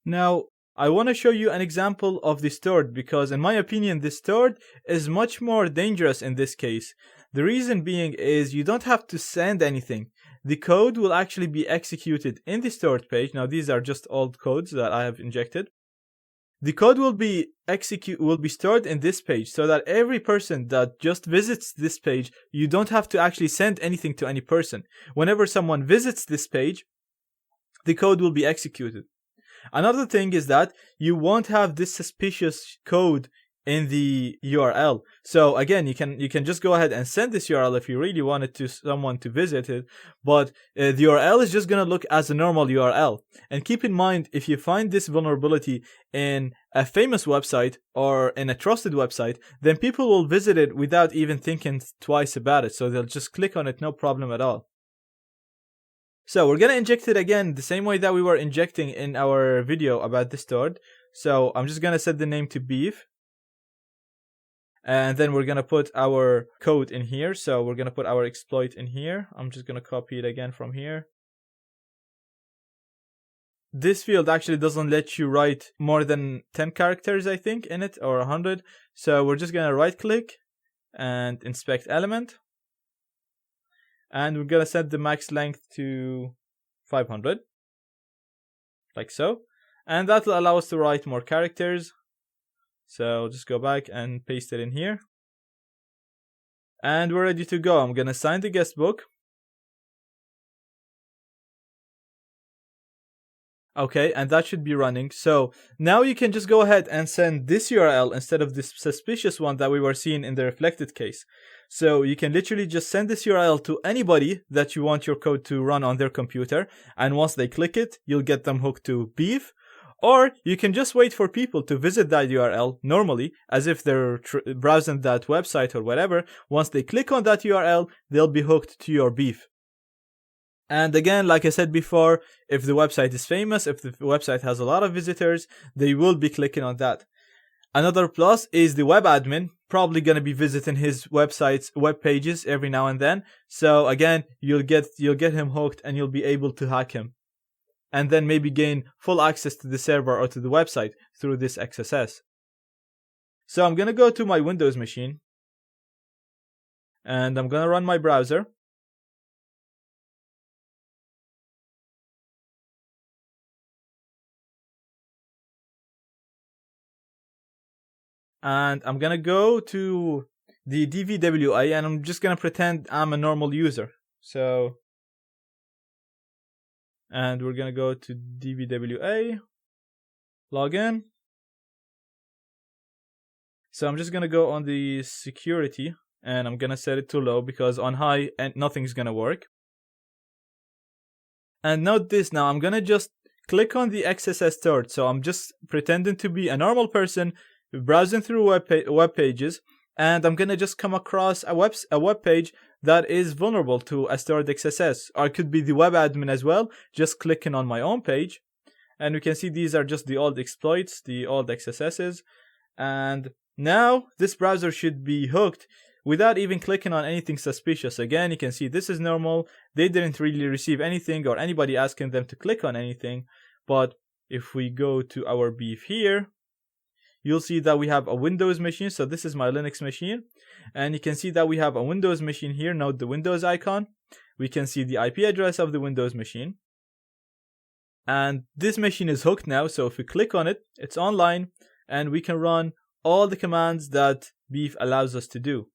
Now, I want to show you an example of the stored, because in my opinion, the stored is much more dangerous in this case. The reason being is you don't have to send anything. The code will actually be executed in the stored page. Now, these are just old codes that I have injected. The code will be stored in this page, so that every person that just visits this page, you don't have to actually send anything to any person. Whenever someone visits this page, the code will be executed. Another thing is that you won't have this suspicious code in the URL. So again, you can just go ahead and send this URL if you really wanted to someone to visit it, but the URL is just going to look as a normal URL. And keep in mind, if you find this vulnerability in a famous website or in a trusted website, then people will visit it without even thinking twice about it. So they'll just click on it, no problem at all. So we're going to inject it again the same way that we were injecting in our video about the stored. So I'm just going to set the name to BeEF. And then we're going to put our code in here. So we're going to put our exploit in here. I'm just going to copy it again from here. This field actually doesn't let you write more than 10 characters, I think, in it, or 100. So we're just going to right click and inspect element. And we're going to set the max length to 500. Like so. And that will allow us to write more characters. So just go back and paste it in here. And we're ready to go. I'm going to sign the guest book. Okay, and that should be running. So now you can just go ahead and send this URL instead of this suspicious one that we were seeing in the reflected case. So you can literally just send this URL to anybody that you want your code to run on their computer. And once they click it, you'll get them hooked to BeEF. Or you can just wait for people to visit that URL normally, as if they're browsing that website or whatever. Once they click on that URL, they'll be hooked to your BeEF. And again, like I said before, if the website is famous, if the website has a lot of visitors, they will be clicking on that. Another plus is the web admin probably going to be visiting his website's web pages every now and then. So again, you'll get him hooked and you'll be able to hack him. And then maybe gain full access to the server or to the website through this XSS. So I'm going to go to my Windows machine. And I'm going to run my browser. And I'm going to go to the DVWA and I'm just going to pretend I'm a normal user. So, and we're going to go to DVWA, login. So I'm just going to go on the security and I'm going to set it to low because on high and nothing's going to work. And note this now, I'm going to just click on the XSS stored. So I'm just pretending to be a normal person browsing through web pages, and I'm gonna just come across a web page that is vulnerable to a stored XSS, or it could be the web admin as well. Just clicking on my own page, and we can see these are just the old exploits, the old XSSs, and now this browser should be hooked without even clicking on anything suspicious. Again, you can see this is normal. They didn't really receive anything or anybody asking them to click on anything. But if we go to our BeEF here, you'll see that we have a Windows machine. So this is my Linux machine. And you can see that we have a Windows machine here. Note the Windows icon. We can see the IP address of the Windows machine. And this machine is hooked now. So if we click on it, it's online. And we can run all the commands that BeEF allows us to do.